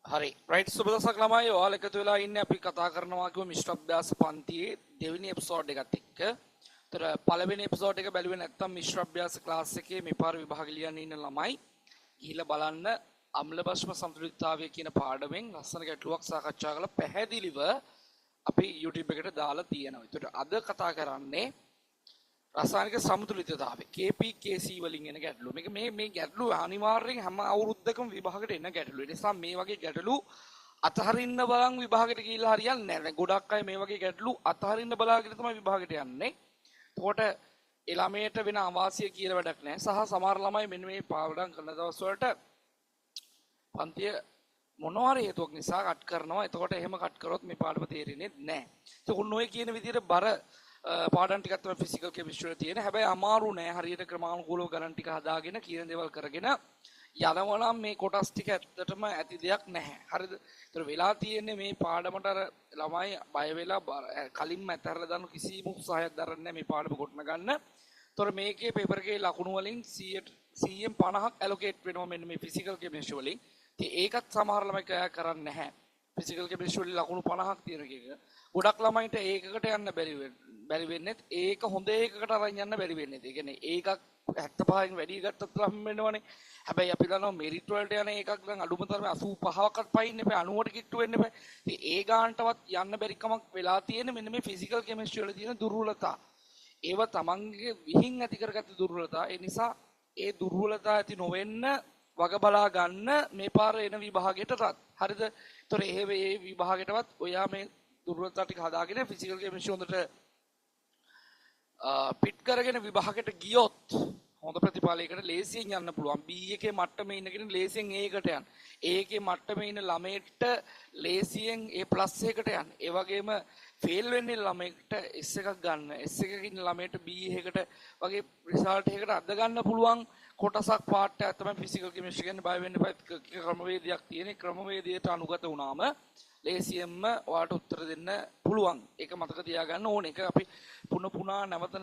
හරි රයිට් සුබ දවසක් ළමයි ඔයාලා එකතු වෙලා ඉන්නේ අපි කතා කරනවා කිව්ව මිශ්‍ර අභ්‍යාස පන්තියේ දෙවෙනි එපිසෝඩ් එකත් එක්ක. ඒතර පළවෙනි එපිසෝඩ් එක බැලුවේ නැත්නම් මිශ්‍ර අභ්‍යාස ක්ලාස් එකේ මේ පාර විභාග ලියන්න ඉන්න ළමයි ගිහිල්ලා බලන්න අම්ල භස්ම සමතුලිතතාවය කියන පාඩමෙන් ලස්සන ගැටලුවක් සාකච්ඡා කරලා පැහැදිලිව අපි YouTube එකට දාලා තියෙනවා. ඒතර අද කතා කරන්නේ රසායනික සමතුලිතතාවය KPKC වලින් එන ගැටලු. මේ ගැටලු අනිවාර්යෙන් හැම අවුරුද්දකම විභාගයට එන ගැටලු. ඒ නිසා මේ වගේ ගැටලු අතහරින්න බලන් විභාගයට ගිහිල්ලා හරියන්නේ නැහැ. ගොඩක් අය මේ වගේ ගැටලු අතහරින්න බලාගෙන තමයි විභාගයට යන්නේ. එතකොට ඒ ළමයට වෙන අවාසිය කියලා වැඩක් නැහැ. සහ සමහර ළමයි මෙන්න මේ පාඩම් කරන දවස් වලට පන්තිය මොනවා හරි හේතුවක් නිසා කට් කරනවා. එතකොට එහෙම කට් කරොත් මේ පාඩම තේරෙන්නේ නැහැ. ඒක උන් ඔය කියන විදිහට බර පාඩම් ටිකක් තමයි ෆිසිකල් කෙමිස්ට්‍රි වල තියෙන. හැබැයි අමාරු නෑ. හරියට ක්‍රමානුකූලව ගණන් ටික හදාගෙන කියන දේවල් කරගෙන යනවා නම් මේ කොටස් ටික ඇත්තටම ඇති දෙයක් නැහැ. හරිද? ඒතර වෙලා තියෙන්නේ මේ පාඩමට අර ළමයි බය වෙලා කලින්ම ඇතරලා දාන කිසිම උත්සාහයක් දරන්නේ නැහැ මේ පාඩම ගොඩන ගන්න. ඒතර මේකේ පේපර් එකේ ලකුණු වලින් 100න් 50ක් ඇලොකේට් වෙනවා මෙන්න මේ ෆිසිකල් කෙමිස්ට්‍රි වලින්. ඉතින් ඒකත් සමහර ළමයි කරන්නේ නැහැ. ෆිසිකල් කෙමිස්ට්‍රි වල ලකුණු 50ක් තියෙන එක. ගොඩක් ළමයින්ට ඒකකට යන්න බැරි වෙන්නේ ඒක හොඳ ඒකකට අරන් යන්න බැරි වෙන්නේ. ඒ කියන්නේ ඒකක් 75න් වැඩි ගත්තත් ලම් වෙනවනේ. හැබැයි අපි දන්නවා මෙරිට් වලට යන එකක් නම් අඩුම තරමේ 85ක්වත් පයින් එපා 90ට කිට්ටු වෙන්න එපා. ඉතින් ඒ ගානටවත් යන්න බැරි කමක් වෙලා තියෙන මෙන්න මේ ෆිසිකල් කෙමිස්ට්‍රි වල තියෙන දුර්වලතා. ඒව තමන්ගේ විහිං ඇති කරගත්ත දුර්වලතා. ඒ නිසා ඒ දුර්වලතා ඇති නොවෙන්න වග බලා ගන්න මේ පාර එන විභාගයටත්. හරිද? ඒතොර ඒ විභාගයටවත් ඔයා මේ දුර්වලතා ටික හදාගෙන ෆිසිකල් කෙමිස්ට්‍රි හොඳට පිට කරගෙන විභාගයට ගියොත් හොඳ ප්‍රතිඵලයකට ලේසියෙන් යන්න පුළුවන්. B එකේ මට්ටමේ ඉන්න කෙනෙක් ලේසියෙන් A එකට යන්න. A එකේ මට්ටමේ ඉන්න ළමයට ලේසියෙන් A+ එකට යන්න. ඒ වගේම ෆේල් වෙන්නේ ළමයට S එකක් ගන්න. S එකක ඉන්න ළමයට B එකකට වගේ රිසල්ට් එකකට අද ගන්න පුළුවන් කොටසක් පාර්ට් එක තමයි ෆිසිකල් කෙමිස්ට්‍රි කියන්නේ. බය වෙන්න එපා. ක්‍රමවේදයක් තියෙන. ක්‍රමවේදයට අනුගත වුණාම ලේසියෙන්ම ඔයාලට උත්තර දෙන්න පුළුවන්. ඒක මතක තියාගන්න ඕනේ. ඒක අපි පුනා නැවත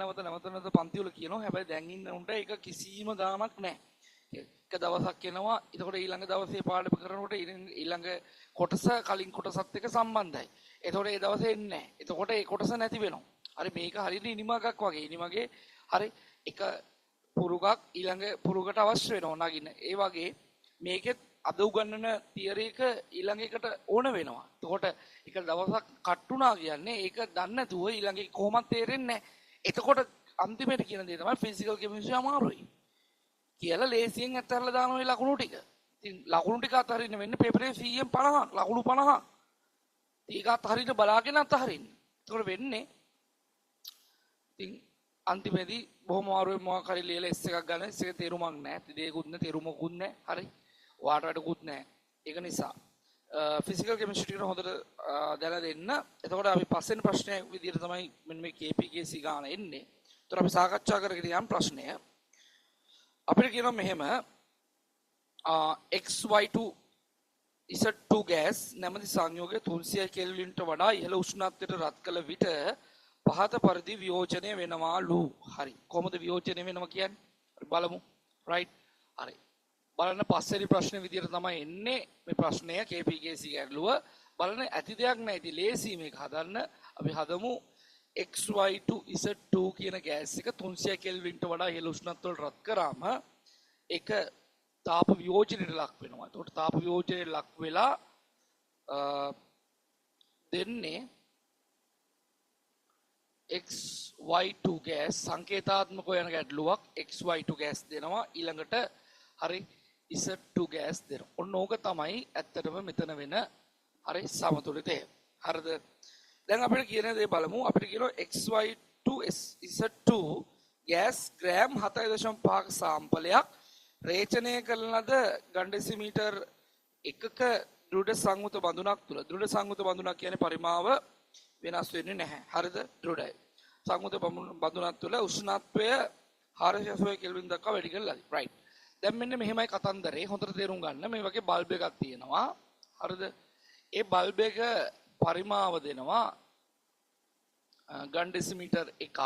පන්ති වල කියනවා. හැබැයි දැන් ඉන්න උන්ට ඒක කිසිම ගාමක් නැහැ. එක දවසක් එනවා. එතකොට ඊළඟ දවසේ පාඩම කරනකොට ඊළඟ කොටස කලින් කොටසත් එක්ක සම්බන්ධයි. එතකොට ඒ දවසේ එන්නේ නැහැ. එතකොට ඒ කොටස නැති වෙනවා. හරි මේක හරියට ඉනිමගක් වගේ. ඉනිමගේ හරි එක පුරුකක් ඊළඟ පුරුකට අවශ්‍ය වෙනවා නගින්න. ඒ වගේ මේකෙත් අද උගන්නන තියරි එක ඊළඟ එකට ඕන වෙනවා. එතකොට එක දවසක් කට්ටුනා කියන්නේ ඒක දන්නේ නැතුව ඊළඟ එක කොහොමද තේරෙන්නේ නැහැ. එතකොට අන්තිමට කියන දේ තමයි ෆිසිකල් කෙමිස්ට්‍රි අමාරුයි කියලා ලේසියෙන් අත්හැරලා දාන ওই ලකුණු ටික. ඉතින් ලකුණු ටික අත්හරින්න වෙන්නේ පේපරේ 100න් 50ක් ලකුණු 50ක්. ඒක අත්හරින්න බලාගෙන අත්හරින්න. එතකොට වෙන්නේ ඉතින් අන්තිමේදී බොහොම අමාරුවෙන් මොකක් හරි ලියලා S එකක් ගන්න. S එකේ තේරුමක් නැහැ. දෙයක්වත් නැහැ, තේරුමකුත් නැහැ. හරි. වාට වැඩකුත් නැහැ. ඒක නිසා ෆිසිකල් කෙමිස්ට්‍රි එක හොඳට දැනලා දෙන්න. එතකොට අපි පස්වෙනි ප්‍රශ්නය විදිහට තමයි මෙන්න මේ KPKC ගාන එන්නේ. ඒතර අපි සාකච්ඡා කරගෙන යම් ප්‍රශ්නය අපිට කියනවා මෙහෙම XY2 Z2 ගෑස් නැමැති සංයෝගය 300 කෙල්වින්ට වඩා ඉහළ උෂ්ණත්වයට රත් කළ විට පහත පරිදි වියෝජනය වෙනවාලු. හරි. කොහොමද වියෝජනය වෙනවා කියන්නේ? බලමු. රයිට්. හරි. බලන්න පස්වෙනි ප්‍රශ්නේ විදිහට තමයි එන්නේ මේ ප්‍රශ්නය KPKC ගැටලුව. බලන්න ඇති දෙයක් නැහැ. ඉතින් ලේසි මේක හදන්න. අපි හදමු XY2 Z2 කියන ගෑස් එක 300 කෙල්වින්ට වඩා ඉහළ උෂ්ණත්වයට රත් කරාම ඒක තාප වියෝජනයට ලක් වෙනවා. එතකොට තාප වියෝජනයට ලක් වෙලා දෙන්නේ XY2 ගෑස් සංකේතාත්මකව යන ගැටලුවක් XY2 ගෑස් දෙනවා. ඊළඟට හරි Z2 ගෑස් දෙනවා. ඔන්න ඕක තමයි ඇත්තටම මෙතන වෙන හරි සමතුලිතය. හරිද? දැන් අපිට කියන දේ බලමු. අපිට කියනවා XY2 Z2 ගෑස් ග්‍රෑම් 7.5ක සාම්පලයක් රේචනය කරන ලද ඝන ඩෙසිමීටර් එකක දෘඪ සංයුත බඳුනක් තුල. දෘಢ සංයුත බඳුනක් කියන්නේ පරිමාව වෙනස් වෙන්නේ නැහැ. හරිද? දෘಢයි. සංයුත බඳුනක් තුල උෂ්ණත්වය 480 කෙල්වින් දක්වා වැඩි කරලා ලදී. රයිට්. දැන් මෙන්න මෙහෙමයි කතන්දරේ. හොඳට තේරුම් ගන්න. මේ වගේ බල්බ් එකක් තියෙනවා. හරිද? ඒ බල්බ් එක පරිමාව දෙනවා ඝන ඩෙසිමීටර් එකක්.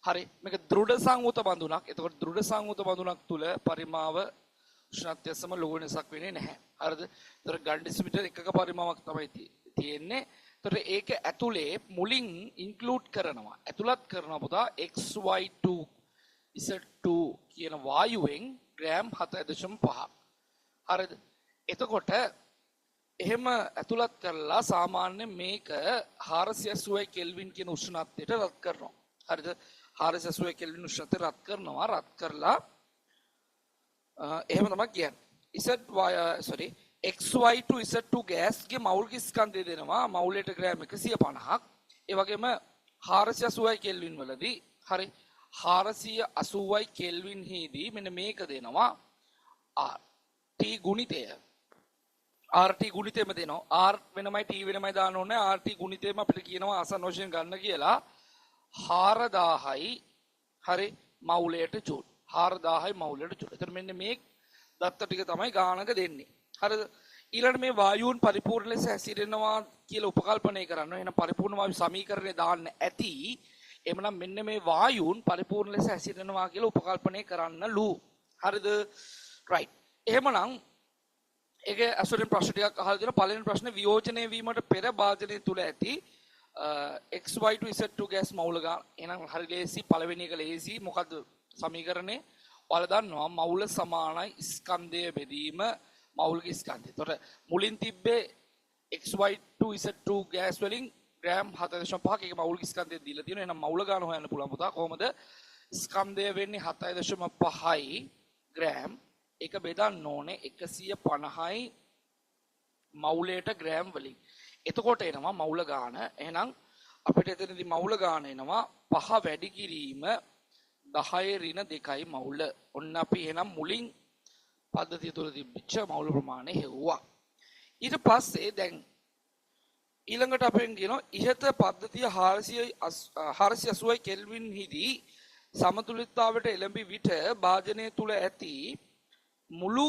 හරි මේක දෘಢ සංයුත බඳුනක්. එතකොට දෘಢ සංයුත බඳුනක් තුල පරිමාව උෂ්ණත්වය සම ලොකු වෙනසක් වෙන්නේ නැහැ. හරිද? ඒතර ගන් ඩෙසිමීටර් එකක පරිමාවක් තමයි තියෙන්නේ. ඒතර ඒක ඇතුලේ මුලින් ඉන්ක්ලූඩ් කරනවා. ඇතුළත් කරනවා පුතා XY2 Z2 කියන වායුවෙන් ග්‍රෑම් 7.5. හරිද? එතකොට එහෙම ඇතුළත් කරලා සාමාන්‍ය මේක 480 කෙල්වින් කියන උෂ්ණත්වයට රත් කරනවා. හරිද? 480 කෙල්වින් උෂ්ණත්වයට රත් කරනවා. රත් කරලා එහෙම තමයි කියන්නේ. XY2 Z2 ගෑස්ගේ මවුල්ක ස්කන්ධය දෙනවා මවුලට ග්‍රෑම් 150ක්. ඒ වගේම 480 කෙල්වින් වලදී හරි 480 කෙල්වින් හිදී මෙන්න මේක දෙනවා T ගුණිතය. RT ගුණිතයම දෙනවා. R වෙනමයි T වෙනමයි දාන්න ඕනේ. RT ගුණිතයම අපිට කියනවා ආසන්න වශයෙන් ගන්න කියලා 4000යි හරි මවුලයට ජූල්. 4000යි මවුලයට ජූල්. එතන මෙන්න මේ දත්ත ටික තමයි ගානක දෙන්නේ. හරිද? ඊළඟට මේ වායුන් පරිපූර්ණ ලෙස හැසිරෙනවා කියලා උපකල්පනය කරන්න. එහෙනම් පරිපූර්ණ වායු සමීකරණය දාන්න ඇති. එhmenan මෙන්න මේ වායුන් පරිපූර්ණ ලෙස හැසිරෙනවා කියලා උපකල්පනය කරන්නලු. හරිද? right. එහෙමනම් ඒක අසුරෙන් ප්‍රශ්න ටිකක් අහලා දෙන පළවෙනි ප්‍රශ්නේ වියෝජනය වීමට පෙර භාජනය තුල ඇති XY2 Z2 ගෑස් මවුල ගන්න. එහෙනම් හරි ලේසි පළවෙනි එක ලේසි. මොකද්ද සමීකරණේ? ඔයාලා දන්නවා මවුල සමානයි ස්කන්ධය බෙදීම මවුලගේ ස්කන්ධය. එතකොට මුලින් තිබ්බේ XY2 Z2 ගෑස් වලින් ග්‍රෑම් 7.5ක ඒක මවුලගේ ස්කන්ධය දීලා තියෙනවා. එහෙනම් මවුල ගන්න හොයන්න පුළුවන් පුතා. කොහොමද? ස්කන්ධය වෙන්නේ 7.5යි ග්‍රෑම්. ඒක බෙදන්න ඕනේ 150යි මවුලයට ග්‍රෑම් වලින්. එතකොට එනවා මවුල ගාන. එහෙනම් අපිට එතනදී මවුල ගාන එනවා 5 වැඩි කිරීම 10 ඍණ 2යි මවුල. ඔන්න අපි එහෙනම් මුලින් පද්ධතිය තුල තිබිච්ච මවුල ප්‍රමාණය හෙව්වා. ඊට පස්සේ දැන් ඊළඟට අපෙන් කියනවා ඉහත පද්ධතිය 480 කෙල්වින් හිදී සමතුලිතතාවයට එළඹි විට භාජනය තුල ඇති මුළු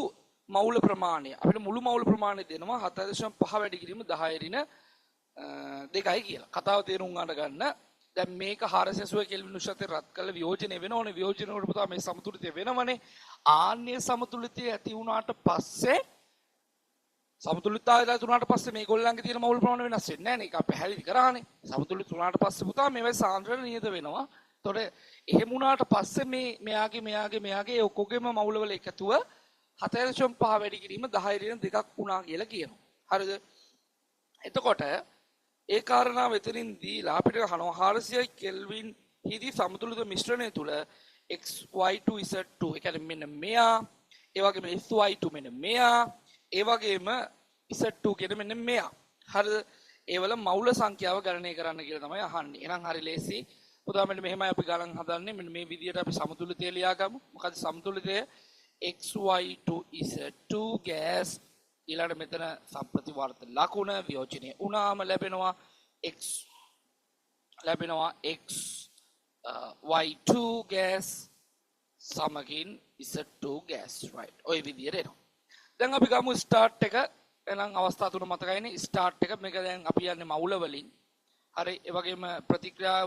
මවුල ප්‍රමාණය අපිට මුළු මවුල ප්‍රමාණය දෙනවා 7.5 වැඩි කිරීම 10 ඍණ 2යි කියලා. කතාව තේරුම් ගන්න. දැන් මේක 480 කෙල්වින් උෂ්ණත්වයට රත් කළ වියෝජනය වෙන ඕනේ. වියෝජනය වලට පුතා මේ සමතුලිතය වෙනවනේ. ආන්‍ය සමතුලිතය ඇති වුණාට පස්සේ සමතුලිතතාවය ඇති වුණාට පස්සේ මේගොල්ලන්ගේ තියෙන මවුල ප්‍රමාණය වෙනස් වෙන්නේ නැහැ නේ. ඒක අපි පැහැදිලි කරානේ. සමතුලිත වුණාට පස්සේ පුතා මේවයි සාන්ද්‍රණ නියත වෙනවා. එතකොට එහෙම වුණාට පස්සේ මෙයාගේ ඔක්කොගේම මවුල වල එකතුව 7.5 වැඩි කිරීම 10 ඍණ 2ක් වුණා කියලා කියනවා. හරිද? එතකොට ඒ කාරණාව එතනින් දීලා අපිට අහනවා 400 කෙල්වින් හිදී සමතුලිත මිශ්‍රණය තුල XY2 Z2 ඒ කියන්නේ මෙන්න මෙයා ඒ වගේම SY2 මෙන්න මෙයා ඒ වගේම Z2 කියන මෙන්න මෙයා. හරිද? ඒවල මවුල සංඛ්‍යාව ගණනය කරන්න කියලා තමයි අහන්නේ. එහෙනම් හරි ලේසි. පුතා මෙන්න මෙහෙමයි අපි ගණන් හදන්නේ. මෙන්න මේ විදිහට අපි සමතුලිතය ලියාගමු. මොකද සමතුලිතය XY2 Z2 gas ඊළඟ මෙතන සම්ප්‍රතිවර්ත ලකුණ වියෝජනය වුණාම ලැබෙනවා X Y2 gas සමගින් Z2 gas right. ඔය විදිහට එනවා. දැන් අපි ගමු ස්ටාර්ට් එක. එහෙනම් අවස්ථා තුන මතකයිනේ. ස්ටාර්ට් එක මේක දැන් අපි යන්නේ මවුල වලින්. හරි ඒ වගේම ප්‍රතික්‍රියා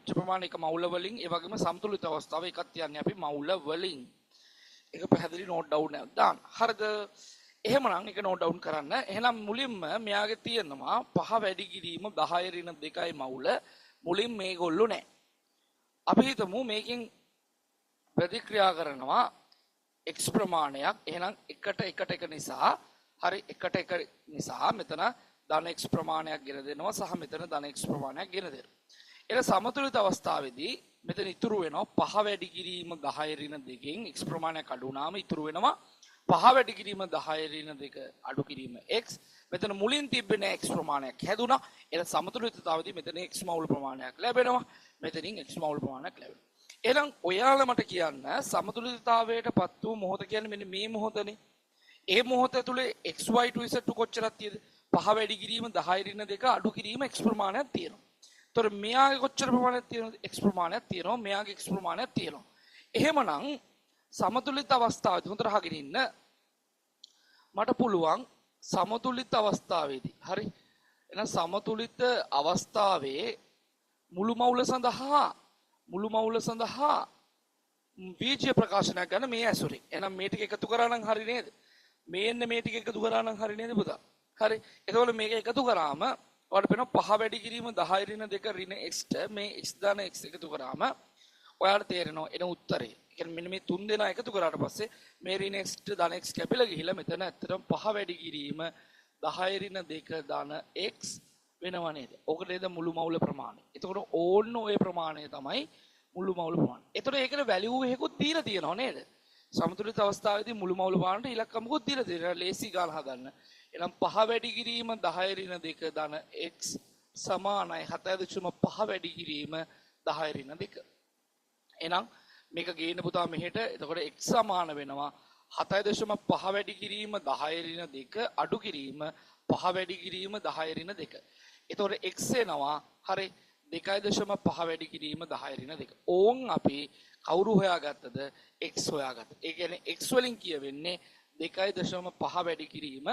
ප්‍රමාණ එක මවුල වලින් ඒ වගේම සමතුලිත අවස්ථාව එකක් තියන්නේ අපි මවුල වලින්. ඒක පැහැදිලි නෝට් ඩවුන් එකක් දාන්න. හරිද? එහෙමනම් ඒක නෝට් ඩවුන් කරන්න. එහෙනම් මුලින්ම මෙයාගේ තියෙනවා 5 වැඩි කිරීම 10 ඍණ 2යි මවුල. මුලින් මේගොල්ලෝ නැහැ. අපි හිතමු මේකෙන් ප්‍රතික්‍රියා කරනවා x ප්‍රමාණයක්. එහෙනම් එකට එක නිසා හරි එකට නිසා මෙතන ධන x ප්‍රමාණයක් ගෙන දෙනවා සහ මෙතන ධන x ප්‍රමාණයක් ගෙන දෙනවා. එන සමතුලිත අවස්ථාවේදී මෙතන ඉතුරු වෙනවා 5 වැඩි කිරීම 10 ඍණ 2කින් x ප්‍රමාණයක් අඩු වුණාම ඉතුරු වෙනවා 5 වැඩි කිරීම 10 ඍණ 2 අඩු කිරීම x. මෙතන මුලින් තිබෙන x ප්‍රමාණයක් හැදුනා. එන සමතුලිතතාවයේදී මෙතන x මවුල ප්‍රමාණයක් ලැබෙනවා. මෙතනින් x මවුල ප්‍රමාණයක් ලැබෙනවා. එහෙනම් ඔයාලා මට කියන්න සමතුලිතතාවයටපත් වූ මොහොත කියන්නේ මෙන්න මේ මොහොතනේ. ඒ මොහොත තුල XY2 Z2 කොච්චරක් තියෙද? 5 වැඩි කිරීම 10 ඍණ 2 අඩු කිරීම x ප්‍රමාණයක් තියෙනවා. ඒතර මෙයාගේ කොච්චර ප්‍රමාණයක් තියෙනවද? x ප්‍රමාණයක් තියෙනවා. මෙයාගේ x ප්‍රමාණයක් තියෙනවා. එහෙමනම් සමතුලිත අවස්ථාවේදී හොඳට අහගෙන ඉන්න. මට පුළුවන් සමතුලිත අවස්ථාවේදී හරි. එහෙනම් සමතුලිත අවස්ථාවේ මුළු මවුල සඳහා වීජ්‍ය ප්‍රකාශනයක් ගන්න මේ ඇසුරේ. එහෙනම් මේ ටික එකතු කරා නම් හරි නේද? මේන්න මේ ටික එකතු කරා නම් හරි නේද පුතා? හරි. එතකොට මේක එකතු කරාම ඔයාලට පේනවා 5 වැඩි කිරීම 10 ඍණ 2 ඍණ x ට මේ x දාන x එකතු කරාම ඔයාලට තේරෙනවා එන උත්තරේ. ඒ කියන්නේ මෙන්න මේ තුන් දෙනා එකතු කරාට පස්සේ මේ ඍණ x ට දාන x කැපිලා ගිහිල්ලා මෙතන ඇත්තටම 5 වැඩි කිරීම 10 ඍණ 2 දාන x වෙනවා නේද? ඕක නේද මුළු මවුල ප්‍රමාණය. එතකොට ඕන්න ওই ප්‍රමාණය තමයි මුළු මවුල ප්‍රමාණය. එතකොට ඒකට වැලියු එකකුත් දීලා තියෙනවා නේද? සමතුලිත අවස්ථාවේදී මුළු මවුල ප්‍රමාණයට ඉලක්කමකුත් දීලා තියෙනවා. ලේසි ගාන හදන්න. එහෙනම් 5 වැඩි කිරීම 10 ඍණ 2 ධන x සමානයි 7.5 වැඩි කිරීම 10 ඍණ 2. එහෙනම් මේක ගේන්න පුතා මෙහෙට. එතකොට x සමාන වෙනවා 7.5 වැඩි කිරීම 10 ඍණ 2 අඩු කිරීම 5 වැඩි කිරීම 10 ඍණ 2. එතකොට x එනවා හරි 2.5 වැඩි කිරීම 10 ඍණ 2. ඕන් අපි කවුරු හොයාගත්තද? x හොයාගත්තා. ඒ කියන්නේ x වලින් කියවෙන්නේ 2.5 වැඩි කිරීම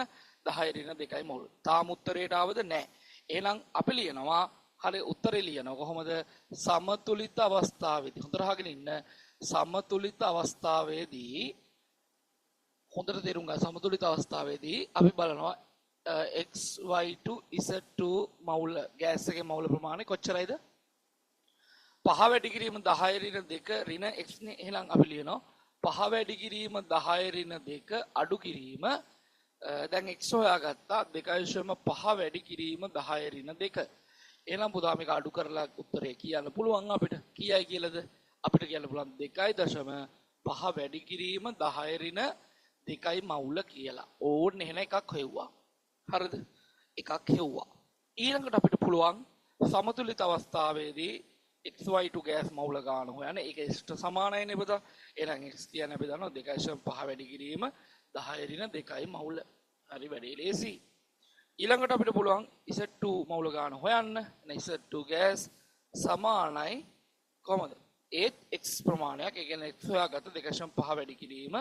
10 ඍණ 2යි මොල්. තාම උත්තරේට ආවද නැහැ. එහෙනම් අපි ලියනවා හරි උත්තරේ ලියනවා කොහොමද? සමතුලිත අවස්ථාවේදී. හොඳට අහගෙන ඉන්න. සමතුලිත අවස්ථාවේදී හොඳට තේරුම් ගන්න. සමතුලිත අවස්ථාවේදී අපි බලනවා xy2 z2 මවුල ගෑස් එකේ මවුල ප්‍රමාණය කොච්චරයිද? 5 වැඩි කිරීම 10 ඍණ 2 ඍණ x නේ. එහෙනම් අපි ලියනවා 5 වැඩි කිරීම 10 ඍණ 2 අඩු කිරීම දැන් x හොයාගත්තා 2.5 වැඩි කිරීම 10 ඍණ 2. එහෙනම් පුතා මේක අඩු කරලා උත්තරේ කියන්න පුළුවන් අපිට. කීයයි කියලාද? අපිට කියන්න පුළුවන් 2.5 වැඩි කිරීම 10 ඍණ 2යි මවුල කියලා. ඕන්න එහෙනම් එකක් හෙව්වා. හරිද? එකක් හෙව්වා. ඊළඟට අපිට පුළුවන් සමතුලිත අවස්ථාවේදී xy2 ගෑස් මවුල ගන්න හොයන්න. ඒක x ට සමානයිනේ පුතා. එහෙනම් x කියන්නේ අපි දන්නවා 2.5 වැඩි කිරීම 10 ඍණ 2යි මවුල. හරි වැඩේ ලේසි. ඊළඟට අපිට පුළුවන් z2 මවුල ගන්න හොයන්න. z2 ගෑස් සමානයි කොහමද? ඒත් x ප්‍රමාණයක්. ඒ කියන්නේ x හොයාගත්ත 2.5 වැඩි කිරීම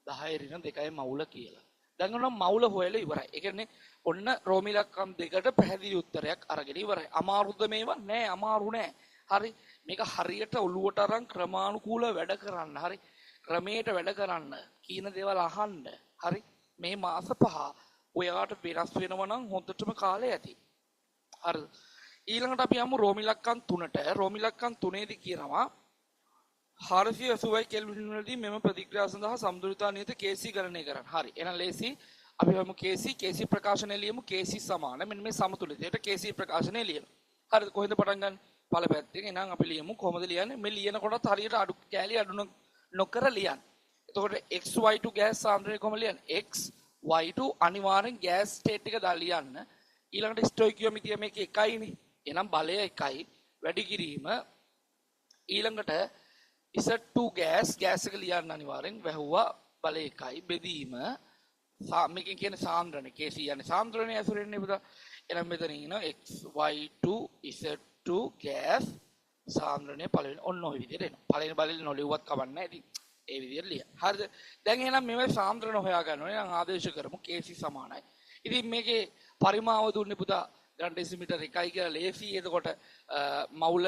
10 ඍණ 2යි මවුල කියලා. දැන් ඔන්න මවුල හොයලා ඉවරයි. ඒ කියන්නේ ඔන්න රෝමි ඉලක්කම් දෙකට පැහැදිලි උත්තරයක් අරගෙන ඉවරයි. අමාරුද මේවා? නෑ අමාරු නෑ. හරි මේක හරියට ඔළුවට අරන් ක්‍රමානුකූලව වැඩ කරන්න. හරි ක්‍රමයට වැඩ කරන්න. කීන දේවල් අහන්න. හරි මේ මාස 5 ඔයාට වෙනස් වෙනවා නම් හොඳටම කාලය ඇති. හරි ඊළඟට අපි යමු රෝමි ඉලක්කම් 3ට. රෝමි ඉලක්කම් 3 දී කියනවා 480 කෙල්වින් වලදී මෙම ප්‍රතික්‍රියාව සඳහා සමතුලිතතා නියත Kc ගණනය කරන්න. හරි එහෙනම් ලේසි අපි හමු Kc ප්‍රකාශනය ලියමු. Kc සමාන මෙන්න මේ සමතුලිතයට Kc ප්‍රකාශනය ලියනවා. හරිද? කොහෙන්ද පටන් ගන්න? පළපැත්තෙන්. එහෙනම් අපි ලියමු කොහොමද ලියන්නේ? මේ ලියනකොටත් හරියට අඩු කෑලි අඩු නොකර ලියන්න. එතකොට xy2 ගෑස් සාන්ද්‍රණය කොහොමද ලියන්නේ? xy2 අනිවාර්යෙන් ගෑස් ස්ටේට් එක දාලා ලියන්න. ඊළඟට ස්ටොයිකියෝමීටර් මේක එකයිනේ. එහෙනම් බලය එකයි. වැඩි කිරීම ඊළඟට Z2 ගෑස් එක ලියන්න අනිවාර්යෙන් වැහුවා බලය එකයි බෙදීම මේකෙන් කියන්නේ සාන්ද්‍රණය Kc කියන්නේ සාන්ද්‍රණය ඇසුරෙන්නේ පුතා. එහෙනම් මෙතන ඉන්න xy2 Z2 ගෑස් සාන්ද්‍රණය පළවෙනි ඔන්න ඔය විදිහට එනවා. පළවෙනි බලෙන් නොලියුවත් කවන්නේ නැහැ. ඉතින් ඒ විදිහට ලියන්න. හරිද? දැන් එහෙනම් මේවා සාන්ද්‍රණ හොයා ගන්න ඕනේ. නම් ආදේශ කරමු Kc සමානයි. ඉතින් මේකේ පරිමාව දුන්නේ පුතා ග්‍රෑම් ඩෙසිමීටර් 1යි කියලා ලේසි. එතකොට මවුල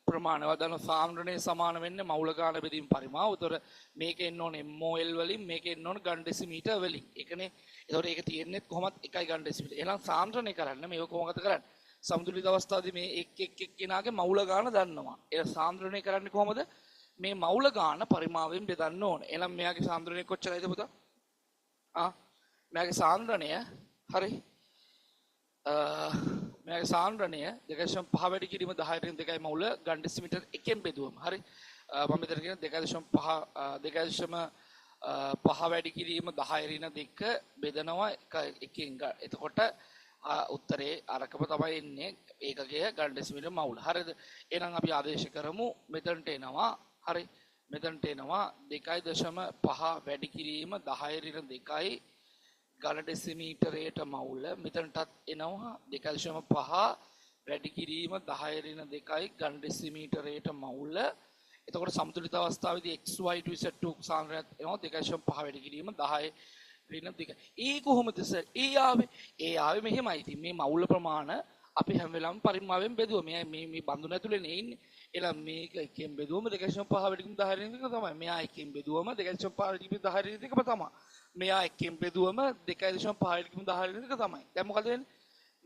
ප්‍රමාණය වදන සාන්ද්‍රණය සමාන වෙන්නේ මවුල ගාන බෙදීම පරිමාව. උතර මේකේ එන්න ඕනේ mol වලින් මේකේ එන්න ඕනේ ග්‍රෑම් ඩෙසිමීටර් වලින්. ඒකනේ. එතකොට ඒක තියෙන්නේ කොහොමත් 1යි ග්‍රෑම් ඩෙසිමීටර්. එහෙනම් සාන්ද්‍රණය කරන්න මේක කොහොමද කරන්නේ? සමතුලිත අවස්ථාවේදී මේ එක් කෙනාගේ මවුල ගාන දන්නවා. ඒක සාන්ද්‍රණය කරන්නේ කොහොමද? මේ මවුල ගාන පරිමාවෙන් බෙදන්න ඕනේ. එහෙනම් මෙයාගේ සාන්ද්‍රණය කොච්චරයිද පුතා? මෙයාගේ සාන්ද්‍රණය හරි මෙයාගේ සාන්ද්‍රණය 2.5 වැඩි කිරීම 10 රින් 2යි මවුල ග්‍රෑම් ඩෙසිමීටර් 1ෙන් බෙදුවම හරි මම මෙතන කියන 2.5 වැඩි කිරීම 10 රින් 2 බෙදනවා 1කින්. එතකොට උත්තරේ අරකම තමයි එන්නේ ඒකකය ග්‍රෑම් ඩෙසිමීටර් මවුල. හරිද? එහෙනම් අපි ආදේශ කරමු මෙතනට එනවා. හරි මෙතනට එනවා 2.5 වැඩි කිරීම 10 රින් 2යි ගණ ඩෙසිමීටරයට මවුල. මෙතනටත් එනවා 2.5 වැඩි කිරීම 10 රින් 2යි ගණ ඩෙසිමීටරයට මවුල. එතකොට සමතුලිත අවස්ථාවේදී xy2 z2 සාන්ද්‍රණයත් එනවා 2.5 වැඩි කිරීම 10 රින් 2. ඒ කොහොමද සර්? ඒ ආවේ මෙහෙමයි. ඉතින් මේ මවුල ප්‍රමාණ අපි හැම වෙලාවෙම පරිමාවෙන් බෙදුවා. මේ බඳුන ඇතුලේ නේ ඉන්නේ. එහෙනම් මේක එකෙන් බෙදුවම 2.5 වැඩිකම 10 රින් එක තමයි. මෙයා එකෙන් බෙදුවම 2.5 වැඩිකම 10 රින් එකම තමයි. මෙයා එකෙන් බෙදුවම 2.5 වැඩිකම 10 රින් එක තමයි. දැන් මොකද වෙන්නේ?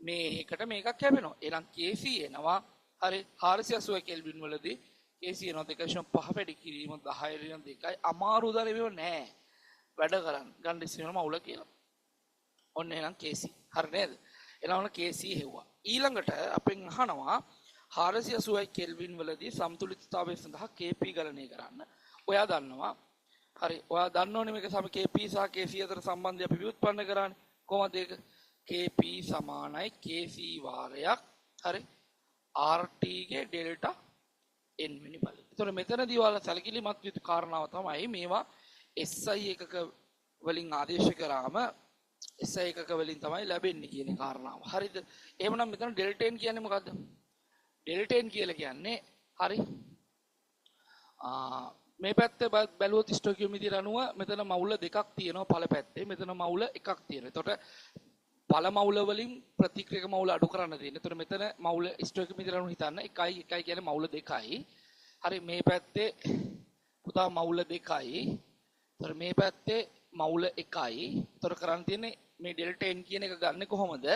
මේකට මේකක් කැපෙනවා. එහෙනම් KC එනවා. හරි 480 කෙල්වින් වලදී KC එනවා 2.5 වැඩි කිරීම 10 රින් 2යි. අමාරු උදාරේ මේව නෑ. වැඩ කරන්න. ගන්න ඉස්සෙල්ලාම අවුල කියලා. ඔන්න එහෙනම් KC. හරි නේද? එනවන KC හෙව්වා. ඊළඟට අපෙන් අහනවා 480 කෙල්වින් වලදී සමතුලිතතාවය සඳහා KP ගණනය කරන්න. ඔයා දන්නවා. හරි. ඔයා දන්නවනේ මේක සම KP සහ KC අතර සම්බන්ධය අපි ව්‍යුත්පන්න කරන්නේ. කොහොමද ඒක? KP සමානයි KC වාරයක්. හරි. RT ගේ ඩෙල්ටා n වෙනි බලය. ඒතකොට මෙතනදී ඔයාලා සැලකිලිමත් යුතු කාරණාව තමයි මේවා SI එකක වලින් ආදේශ කරාම SI එකක වලින් තමයි ලැබෙන්නේ කියන කාරණාව. හරිද? එහෙමනම් මෙතන ඩෙල්ටා n කියන්නේ මොකද්ද? ඩෙල්ටා n කියලා කියන්නේ හරි මේ පැත්තේ බැලුවොත් ස්ටොකියෝමීටර් අනුව මෙතන මවුල දෙකක් තියෙනවා පළ පැත්තේ. මෙතන මවුල එකක් තියෙනවා. එතකොට පළ මවුල වලින් ප්‍රතික්‍රියක මවුල අඩු කරන්න තියෙනවා. එතකොට මෙතන මවුල ස්ටොකියෝමීටර් අනුව හිතන්න 1 1 කියන්නේ මවුල 2යි. හරි මේ පැත්තේ පුතා මවුල 2යි. එතකොට මේ පැත්තේ මවුල 1යි. එතකොට කරන්න තියෙන්නේ මේ ඩෙල්ටා n කියන එක ගන්න කොහොමද?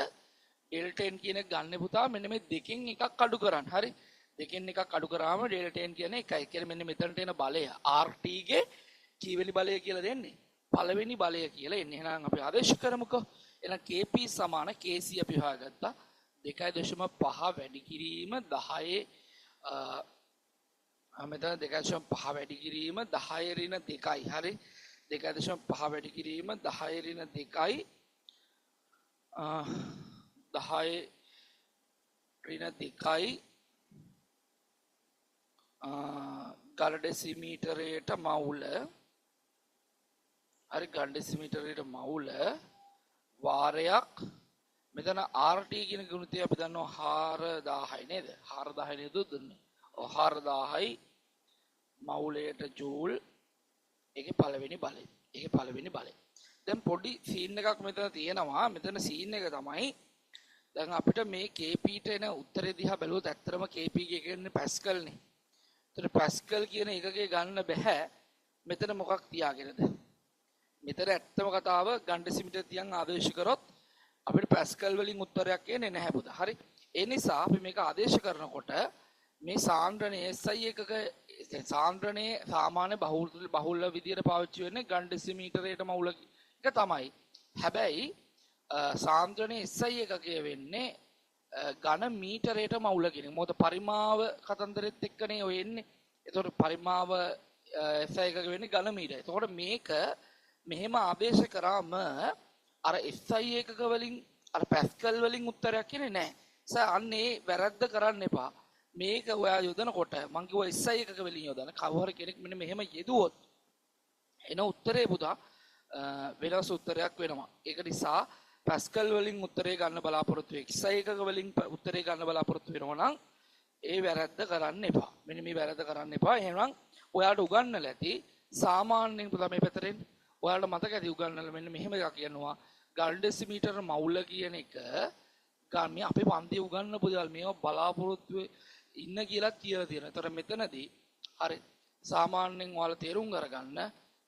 ඩෙල්ටා n කියන එක ගන්න පුතා මෙන්න මේ දෙකෙන් එකක් අඩු කරන්න. හරි. දෙකෙන් එකක් අඩු කරාම ඩෙල්ටා n කියන්නේ 1යි. කියන්නේ මෙන්න මෙතනට එන බලය RT ගේ කීවෙනි බලය කියලා දෙන්නේ? පළවෙනි බලය කියලා එන්නේ. එහෙනම් අපි ආදේශ කරමුකෝ. එහෙනම් KP සමාන KC අපි හොයාගත්තා. 2.5 වැඩි කිරීම 10 මෙතන 2.5 වැඩි කිරීම 10 ඍණ 2යි. හරි. 2.5 වැඩි කිරීම 10 ඍණ 2යි 10 ඍණ 2යි ගල ඩෙසිමීටරයට මවුල හරි ගල ඩෙසිමීටරයට මවුල වාරයක් මෙතන RT කියන ගුණිතය අපි දන්නවා 4000යි නේද 4000 නේද දුන්නේ 4000යි මවුලයට ජූල් ඒකේ පළවෙනි බලය දැන් පොඩි සීන් එකක් මෙතන තියෙනවා මෙතන සීන් එක තමයි දැන් අපිට මේ KP ට එන උත්තරේ දිහා බැලුවොත් ඇත්තටම KP කියන්නේ පැස්කල් නේ. ඒතර පැස්කල් කියන එකකේ ගන්න බෑ. මෙතන මොකක් තියාගෙනද? මෙතන ඇත්තම කතාව ගන් ඩෙසිමීටර් තියන් ආදේශ කරොත් අපිට පැස්කල් වලින් උත්තරයක් එන්නේ නැහැ පුතා. හරි. ඒ නිසා අපි මේක ආදේශ කරනකොට මේ සාන්ද්‍රණයේ SI එකක සාන්ද්‍රණයේ සාමාන්‍ය බහුල විදියට පාවිච්චි වෙන්නේ ගන් ඩෙසිමීටරයට මවුල එක තමයි. හැබැයි සාන්ද්‍රණයේ SI එකකේ වෙන්නේ ඝන මීටරයට මවුල කියන එක. මොකද පරිමාව කතන්දරෙත් එක්කනේ ඔය එන්නේ. ඒතකොට පරිමාව SI එකක වෙන්නේ ඝන මීටර. ඒතකොට මේක මෙහෙම ආදේශ කරාම අර SI එකක වලින් අර පැස්කල් වලින් උත්තරයක් කියන්නේ නැහැ. අන්නේ වැරද්ද කරන්න එපා. මේක ඔයා යොදනකොට මං කිව්වා SI එකක වලින් යොදන කවුරු කෙනෙක් මෙන්න මෙහෙම යෙදුවොත් එන උත්තරේ පුතා වෙනස් උත්තරයක් වෙනවා. ඒක නිසා පැස්කල් වලින් උත්තරේ ගන්න බලාපොරොත්තු වෙයි. SI එකක වලින් උත්තරේ ගන්න බලාපොරොත්තු වෙනවා නම් ඒ වැරද්ද කරන්න එපා. මෙන්න මේ වැරද්ද කරන්න එපා. එහෙනම් ඔයාලට උගන්වලා ඇති සාමාන්‍යයෙන් පුතා මේ පැතරෙන් ඔයාලට මතක ඇති උගන්වලා මෙන්න මෙහෙම එකක් කියනවා. ගල් ඩෙසිමීටර මවුල කියන එක ගන්න අපේ පන්තියේ උගන්වපු දේවල් මේවා බලාපොරොත්තු ඉන්න කියලා කියලා තියෙනවා. ඒතර මෙතනදී හරි සාමාන්‍යයෙන් ඔයාලා තේරුම් අරගන්න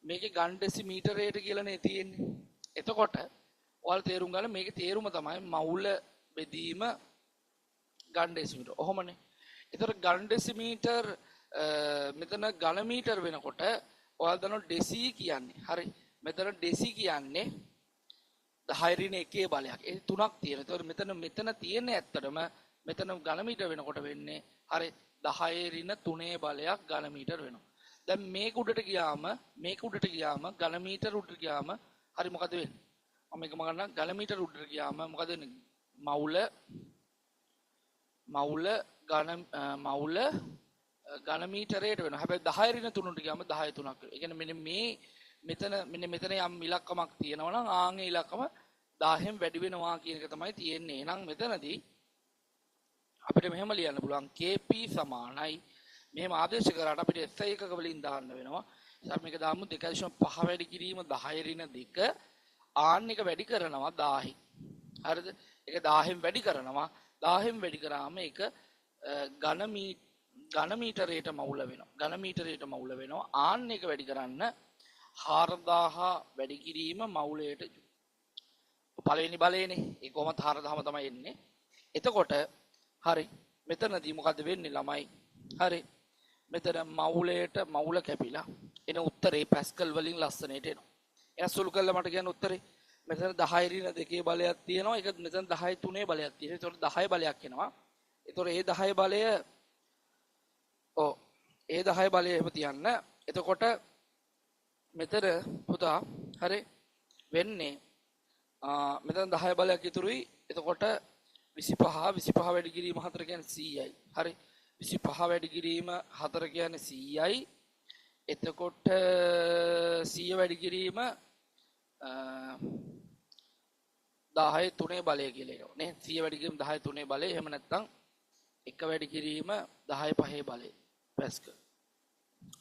මේකේ ගන් ඩෙසිමීටරයට කියලානේ තියෙන්නේ. එතකොට ඔයාලා තේරුම් ගන්න මේකේ තේරුම තමයි මවුල බෙදීම ගන් ඩෙසිමීටර. ඔහොමනේ. ඒතර ගන් ඩෙසිමීටර මෙතන ඝන මීටර වෙනකොට ඔයාලා දන්නවා ඩෙසි කියන්නේ. හරි. මෙතන ඩෙසි කියන්නේ 10 ඍණ 1 බලයක්. ඒ තුනක් තියෙනවා. ඒතකොට මෙතන තියෙන්නේ ඇත්තටම මෙතන ඝන මීටර වෙනකොට වෙන්නේ හරි 10 ඍණ 3 බලයක් ඝන මීටර වෙනවා. දැන් මේක උඩට ගියාම ඝන මීටර උඩට ගියාම හරි මොකද වෙන්නේ? මම මේක මගන්න ඝන මීටර උඩට ගියාම මොකද වෙන්නේ? මවුල ඝන මීටරයට වෙනවා. හැබැයි 10 ඍණ 3ට ගියාම 10 3ක් වෙනවා. ඒ කියන්නේ මෙතන යම් ඉලක්කමක් තියෙනවා නම් ආන්ගේ ඉලක්කම 10න් වැඩි වෙනවා කියන එක තමයි තියෙන්නේ. එහෙනම් මෙතනදී අපිට මෙහෙම ලියන්න පුළුවන් KP සමානයි මෙහෙම ආදේශ කරාට අපිට SI එකක වලින් දාන්න වෙනවා. ඉතින් මේක දාමු 2.5 වැඩි කිරීම 10 ඍණ 2 ආන් එක වැඩි කරනවා 1000. හරිද? ඒක 1000න් වැඩි කරනවා 10න් වැඩි කරාම ඒක ඝන මීටරයට මවුල වෙනවා. ඝන මීටරයට මවුල වෙනවා. ආන් එක වැඩි කරන්න 4000 වැඩි කිරීම මවුලයට පළවෙනි බලයනේ. ඒ කොහොමද 4000ම තමයි එන්නේ. එතකොට හරි මෙතනදී මොකද වෙන්නේ ළමයි? හරි මෙතන මවුලයට මවුල කැපිලා එන උත්තරේ පැස්කල් වලින් ලස්සනට එනවා. එයා සුළු කළා මට කියන්න උත්තරේ. මෙතන 10 ඍණ 2 බලයක් තියෙනවා. ඒක මෙතන 10 3 බලයක් තියෙනවා. ඒතකොට 10 බලයක් එනවා. ඒතකොට ඒ 10 බලය ඒ 10 බලය එහෙම තියන්න. එතකොට මෙතන පුතා හරි වෙන්නේ මෙතන 10 බලයක් ඉතුරුයි. එතකොට 25 වැඩි කිරීම 4 කියන්නේ 100යි. හරි 25 වැඩි කිරීම 4 කියන්නේ 100යි. එතකොට 100 වැඩි කිරීම 10 3 බලය කියලා එනවා නේ. 100 වැඩි කිරීම 10 3 බලය. එහෙම නැත්නම් 1 වැඩි කිරීම 10 5 බලය. පැස්කල්.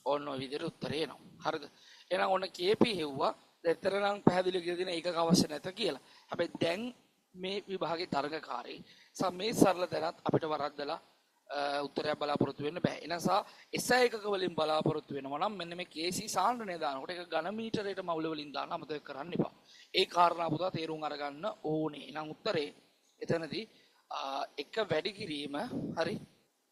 ඔන්න ඔය විදිහට උත්තරේ එනවා. හරිද? එහෙනම් ඔන්න KP හෙව්වා. දැන් නම් පැහැදිලි කියලා දෙන එකක අවශ්‍ය නැත කියලා. හැබැයි දැන් මේ විභාගයේ තරගකාරී මේ සරල දැනත් අපිට වරද්දලා උත්තරයක් බලාපොරොත්තු වෙන්න බෑ. ඒ නිසා SI එකක වලින් බලාපොරොත්තු වෙනවා නම් මෙන්න මේ KC සාන්ද්‍රණය දානකොට ඒක ඝන මීටරයට මවුල වලින් දාන්න අමතක කරන්න එපා. ඒ කාරණා පුතා තේරුම් අරගන්න ඕනේ. එහෙනම් උත්තරේ එතනදී එක වැඩි කිරීම හරි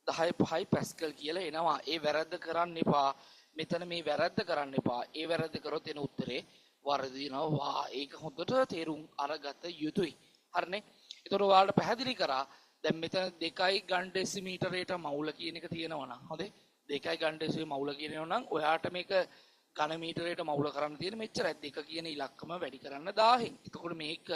10 පැස්කල් කියලා එනවා. ඒ වැරද්ද කරන්න එපා. මෙතන මේ වැරද්ද කරන්න එපා. ඒ වැරද්ද කරොත් එන උත්තරේ වර්ධිනවා. ඒක හොඳට තේරුම් අරගත යුතුයි. හරිනේ? ඒතකොට ඔයාලට පැහැදිලි කරා දැන් මෙතන 2 ඝන ඩෙසිමීටරයට මවුල කියන එක තියෙනවා නම් හොඳේ 2 ඝන ඩෙසිමීටර මවුල කියනවා නම් ඔයාට මේක ඝන මීටරයට මවුල කරන්න තියෙන මෙච්චරයි 2 කියන ඉලක්කම වැඩි කරන්න 1000න්. එතකොට මේක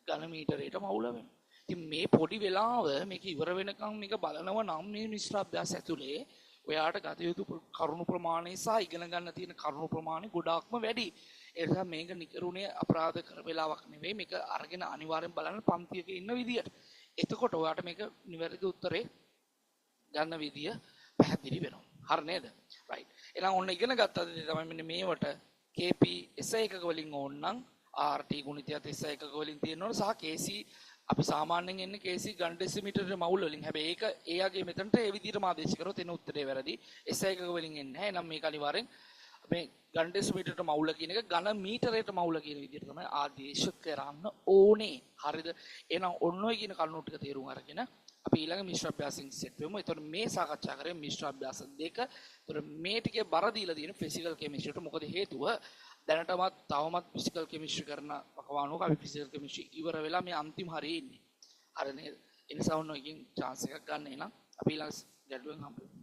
ඝන මීටරයට මවුල වෙනවා. ඉතින් මේ පොඩි වෙලාව මේක ඉවර වෙනකම් මේක බලනවා නම් මේ මිශ්‍ර අභ්‍යාස ඇතුලේ ඔයාට ගත යුතු කරුණු ප්‍රමාණය සහ ඉගෙන ගන්න තියෙන කරුණු ප්‍රමාණය ගොඩාක්ම වැඩි. ඒ නිසා මේක නිකරුණේ අපරාධ කර වෙලාවක් නෙවෙයි. මේක අරගෙන අනිවාර්යෙන් බලන්න පන්තියක ඉන්න විදියට. එතකොට ඔයාට මේක නිවැරදි උත්තරේ ගන්න විදිය පැහැදිලි වෙනවා. හරි නේද? රයිට්. එහෙනම් ඔන්න ඉගෙන ගත්තද තමයි මෙන්න මේවට KP SI එකක වලින් ඕනනම් RT ගුණිතයත් SI එකක වලින් තියෙනවනේ සහ KC අපි සාමාන්‍යයෙන් එන්නේ KC ඝන ඩෙසිමීටරේ මවුල් වලින්. හැබැයි ඒක එයාගේ මෙතනට ඒ විදිහටම ආදේශ කරොත් එන උත්තරේ වැරදි. SI එකක වලින් එන්නේ නැහැ. එහෙනම් මේක අනිවාර්යෙන් මේ ඝන ඩෙසිමීටරට මවුල කියන එක ඝන මීටරයට මවුල කියන විදිහට තමයි ආදේශ කරන්න ඕනේ. හරිද? එහෙනම් ඔන්න ඔය කියන කරුණු ටික තේරුම් අරගෙන අපි ඊළඟ මිශ්‍ර අභ්‍යාසින් සෙට් වෙමු. එතකොට මේ සාකච්ඡා කරේ මිශ්‍ර අභ්‍යාස දෙක. එතකොට මේ ටිකේ බර දීලා තියෙන ෆිසිකල් කෙමිස්ට්‍රියට. මොකද හේතුව දැනටමත් තවමත් ෆිසිකල් කෙමිස්ට්‍රි කරන පකවානුවක අපි ෆිසිකල් කෙමිස්ට්‍රි ඉවර වෙලා මේ අන්තිම හරියේ ඉන්නේ. හරි නේද? ඒ නිසා ඔන්න ඔයකින් chance එකක් ගන්න එනම් අපි ඊළඟ ගැටලුවෙන් හම්බෙමු.